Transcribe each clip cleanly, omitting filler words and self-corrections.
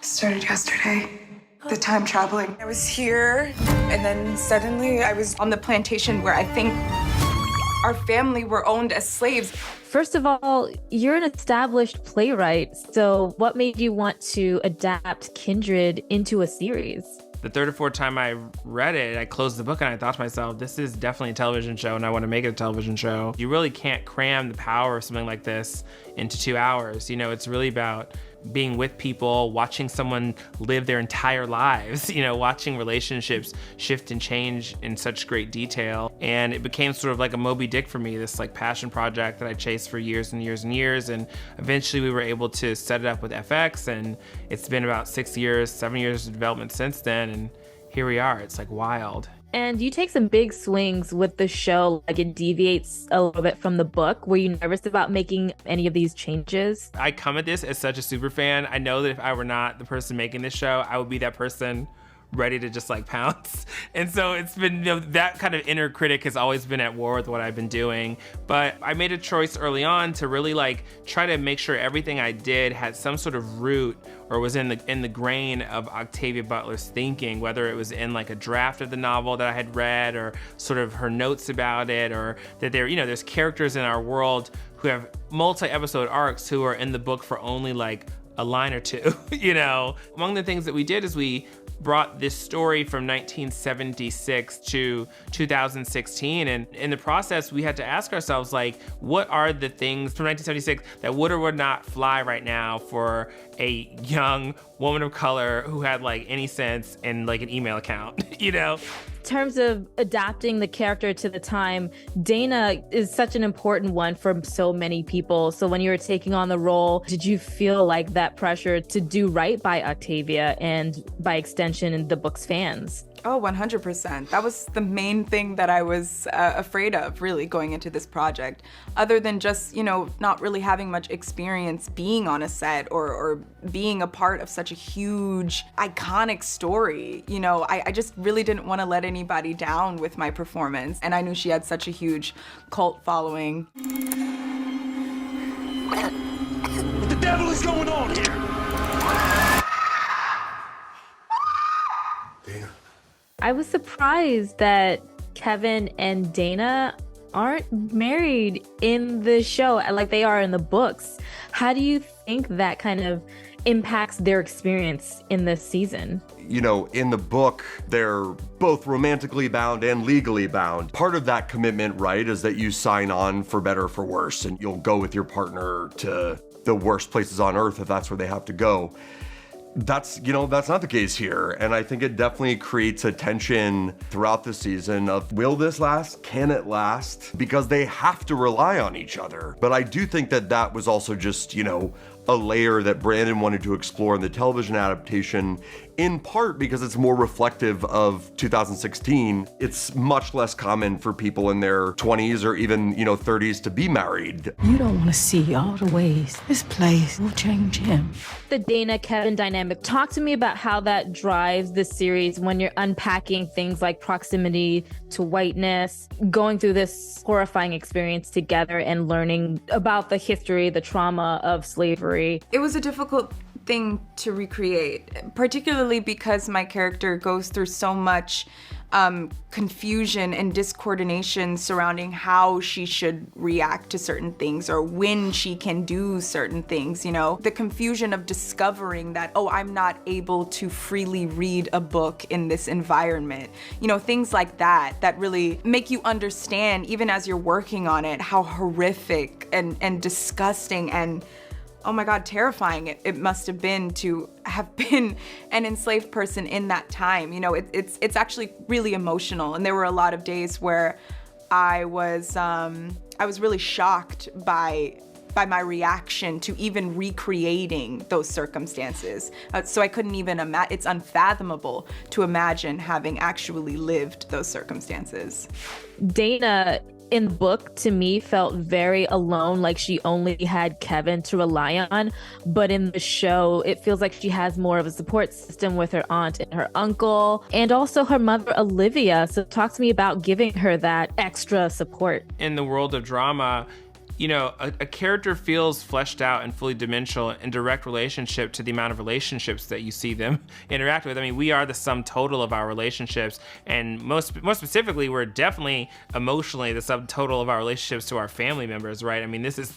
Started yesterday. The time traveling. I was here, and then suddenly I was on the plantation where I think our family were owned as slaves. First of all, you're an established playwright, so what made you want to adapt Kindred into a series? The third or fourth time I read it, I closed the book and I thought to myself, this is definitely a television show and I want to make it a television show. You really can't cram the power of something like this into 2 hours. You know, it's really about being with people, watching someone live their entire lives, you know, watching relationships shift and change in such great detail. And it became sort of like a Moby Dick for me, this like passion project that I chased for years and years and years. And eventually we were able to set it up with FX, and it's been about 6 years, 7 years of development since then. And here we are. It's like wild. And you take some big swings with the show, like it deviates a little bit from the book. Were you nervous about making any of these changes? I come at this as such a super fan. I know that if I were not the person making this show, I would be that person ready to just like pounce. And so it's been, you know, that kind of inner critic has always been at war with what I've been doing. But I made a choice early on to really like try to make sure everything I did had some sort of root or was in the grain of Octavia Butler's thinking, whether it was in like a draft of the novel that I had read or sort of her notes about it, or that there, you know, there's characters in our world who have multi-episode arcs who are in the book for only like a line or two, you know. Among the things that we did is we brought this story from 1976 to 2016. And in the process, we had to ask ourselves, like, what are the things from 1976 that would or would not fly right now for a young woman of color who had like any sense and like an email account, you know? In terms of adapting the character to the time, Dana is such an important one for so many people. So when you were taking on the role, did you feel like that pressure to do right by Octavia and by extension the book's fans? Oh, 100%. That was the main thing that I was afraid of, really, going into this project. Other than just, you know, not really having much experience being on a set or being a part of such a huge, iconic story. You know, I just really didn't want to let anybody down with my performance. And I knew she had such a huge cult following. What the devil is going on here? Dana. I was surprised that Kevin and Dana aren't married in the show like they are in the books. How do you think that kind of impacts their experience in this season? You know, in the book, they're both romantically bound and legally bound. Part of that commitment, right, is that you sign on for better or for worse, and you'll go with your partner to the worst places on earth if that's where they have to go. That's not the case here. And I think it definitely creates a tension throughout the season of, will this last? Can it last? Because they have to rely on each other. But I do think that that was also just, you know, a layer that Brandon wanted to explore in the television adaptation, in part because it's more reflective of 2016. It's much less common for people in their 20s or even, you know, 30s to be married. You don't want to see all the ways this place will change him. The Dana-Kevin dynamic. Talk to me about how that drives the series when you're unpacking things like proximity to whiteness, going through this horrifying experience together and learning about the history, the trauma of slavery. It was a difficult thing to recreate, particularly because my character goes through so much confusion and discoordination surrounding how she should react to certain things or when she can do certain things, you know? The confusion of discovering that, oh, I'm not able to freely read a book in this environment. You know, things like that really make you understand, even as you're working on it, how horrific and disgusting and, oh my God, terrifying it must have been to have been an enslaved person in that time. You know, it's actually really emotional. And there were a lot of days where I was really shocked by my reaction to even recreating those circumstances. So I couldn't even imagine, it's unfathomable to imagine having actually lived those circumstances. Dana in the book, to me, felt very alone, like she only had Kevin to rely on. But in the show, it feels like she has more of a support system with her aunt and her uncle, and also her mother, Olivia. So talk to me about giving her that extra support. In the world of drama, you know, a character feels fleshed out and fully dimensional in direct relationship to the amount of relationships that you see them interact with. I mean, we are the sum total of our relationships, and most specifically, we're definitely emotionally the sum total of our relationships to our family members, right? I mean, this is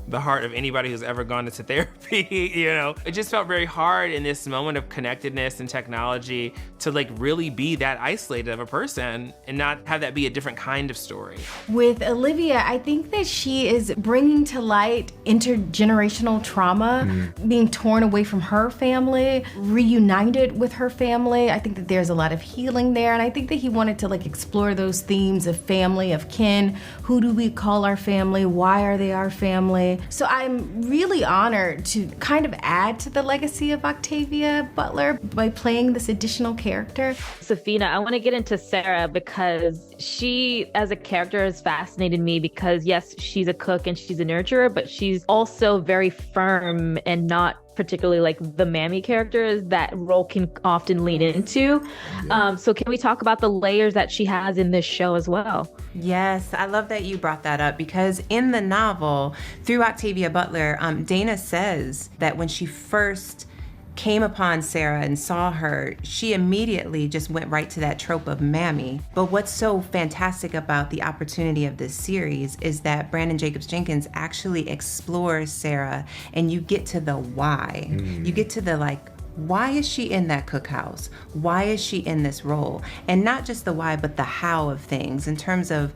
the heart of anybody who's ever gone into therapy, you know? It just felt very hard in this moment of connectedness and technology to like really be that isolated of a person and not have that be a different kind of story. With Olivia, I think that she is bringing to light intergenerational trauma, being torn away from her family, reunited with her family. I think that there's a lot of healing there, and I think that he wanted to like explore those themes of family, of kin. Who do we call our family? Why are they our family? So I'm really honored to kind of add to the legacy of Octavia Butler by playing this additional character. Safina, I want to get into Sarah because she, as a character, has fascinated me because, yes, she's a cook and she's a nurturer, but she's also very firm and not particularly like the mammy characters that role can often lean into. So can we talk about the layers that she has in this show as well? Yes, I love that you brought that up because in the novel, through Octavia Butler, Dana says that when she first came upon Sarah and saw her, she immediately just went right to that trope of mammy. But what's so fantastic about the opportunity of this series is that Brandon Jacobs Jenkins actually explores Sarah, and you get to the why. You get to the like, why is she in that cookhouse? Why is she in this role? And not just the why, but the how of things in terms of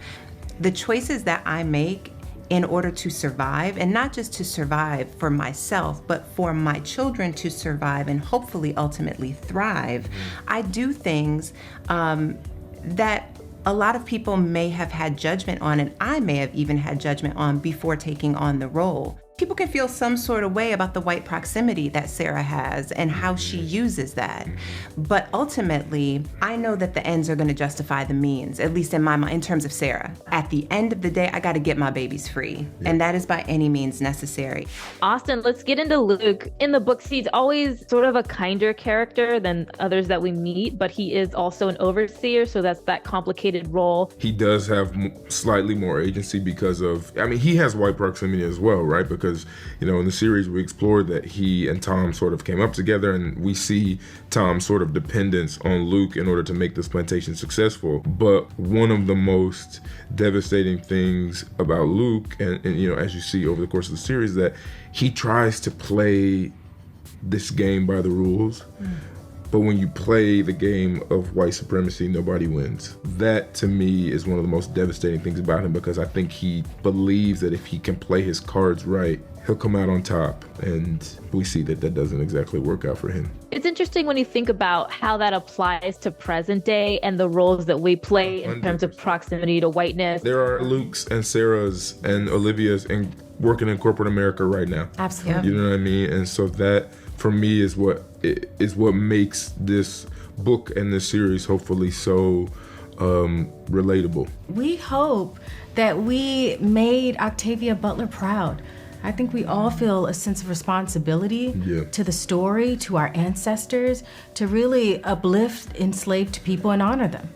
the choices that I make in order to survive, and not just to survive for myself, but for my children to survive and hopefully ultimately thrive. I do things that a lot of people may have had judgment on, and I may have even had judgment on before taking on the role. People can feel some sort of way about the white proximity that Sarah has and how she uses that. But ultimately, I know that the ends are going to justify the means, at least in my mind, in terms of Sarah. At the end of the day, I got to get my babies free. And that is by any means necessary. Austin, let's get into Luke. In the books, he's always sort of a kinder character than others that we meet, but he is also an overseer, so that's that complicated role. He does have slightly more agency because of, I mean, he has white proximity as well, right? Because, you know, in the series, we explored that he and Tom sort of came up together, and we see Tom's sort of dependence on Luke in order to make this plantation successful. But one of the most devastating things about Luke, and you know, as you see over the course of the series, that he tries to play this game by the rules. But when you play the game of white supremacy, nobody wins. That, to me, is one of the most devastating things about him, because I think he believes that if he can play his cards right, he'll come out on top. And we see that that doesn't exactly work out for him. It's interesting when you think about how that applies to present day and the roles that we play in terms of proximity to whiteness. There are Luke's and Sarah's and Olivia's working in corporate America right now. Absolutely. You know what I mean? And so that, for me, is what makes this book and this series hopefully so relatable. We hope that we made Octavia Butler proud. I think we all feel a sense of responsibility to the story, to our ancestors, to really uplift enslaved people and honor them.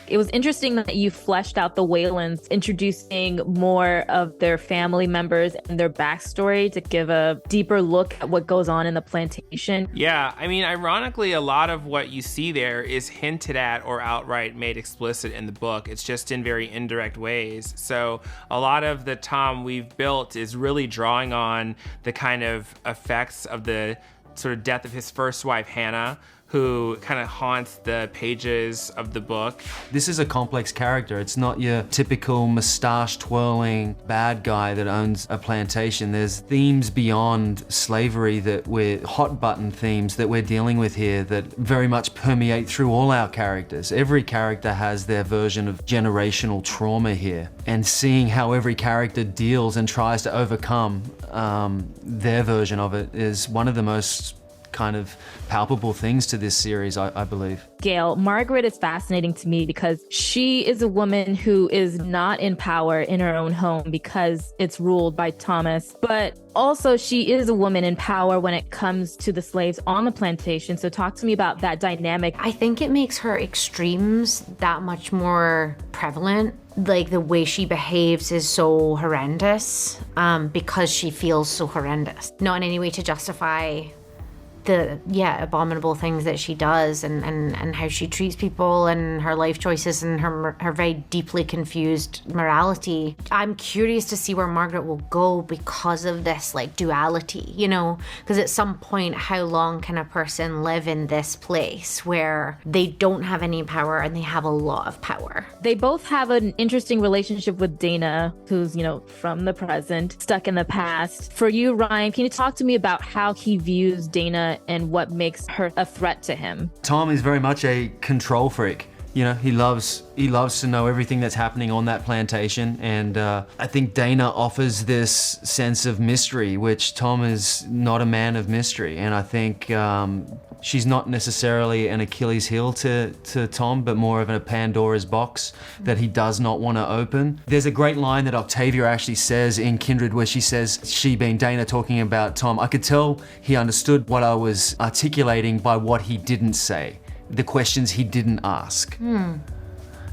It was interesting that you fleshed out the Weylands, introducing more of their family members and their backstory to give a deeper look at what goes on in the plantation. Yeah, I mean, ironically, a lot of what you see there is hinted at or outright made explicit in the book. It's just in very indirect ways. So a lot of the Tom we've built is really drawing on the kind of effects of the sort of death of his first wife, Hannah, who kind of haunts the pages of the book. This is a complex character. It's not your typical mustache twirling bad guy that owns a plantation. There's themes beyond slavery hot button themes that we're dealing with here that very much permeate through all our characters. Every character has their version of generational trauma here, and seeing how every character deals and tries to overcome their version of it is one of the most kind of palpable things to this series, I believe. Gail, Margaret is fascinating to me because she is a woman who is not in power in her own home because it's ruled by Thomas, but also she is a woman in power when it comes to the slaves on the plantation. So talk to me about that dynamic. I think it makes her extremes that much more prevalent. Like the way she behaves is so horrendous because she feels so horrendous. Not in any way to justify the abominable things that she does and how she treats people and her life choices and her very deeply confused morality. I'm curious to see where Margaret will go because of this like duality, you know, because at some point, how long can a person live in this place where they don't have any power and they have a lot of power? They both have an interesting relationship with Dana, who's, you know, from the present, stuck in the past. For you, Ryan, can you talk to me about how he views Dana and what makes her a threat to him? Tom is very much a control freak. You know, he loves to know everything that's happening on that plantation, and I think Dana offers this sense of mystery, which Tom is not a man of mystery, and I think she's not necessarily an Achilles heel to Tom, but more of a Pandora's box that he does not want to open. There's a great line that Octavia actually says in Kindred where she says, she being Dana talking about Tom, I could tell he understood what I was articulating by what he didn't say, the questions he didn't ask.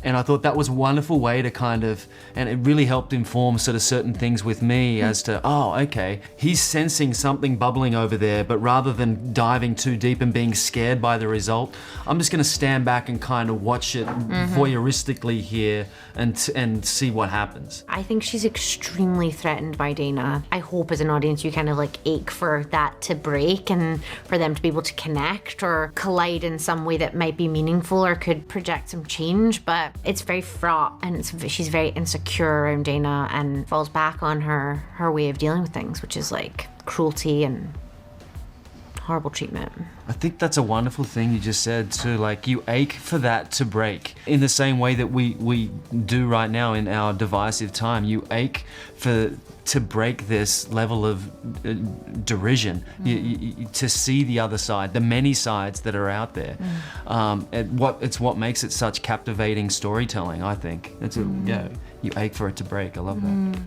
And I thought that was a wonderful way to kind of, and it really helped inform sort of certain things with me as to, oh, okay, he's sensing something bubbling over there, but rather than diving too deep and being scared by the result, I'm just gonna stand back and kind of watch it voyeuristically here and see what happens. I think she's extremely threatened by Dana. I hope as an audience you kind of like ache for that to break and for them to be able to connect or collide in some way that might be meaningful or could project some change, but it's very fraught and she's very insecure around Dana and falls back on her way of dealing with things, which is like cruelty and horrible treatment. I think that's a wonderful thing you just said too, like you ache for that to break in the same way that we do right now in our divisive time. You ache to break this level of derision, to see the other side, the many sides that are out there. It's what makes it such captivating storytelling, I think. You ache for it to break. I love that.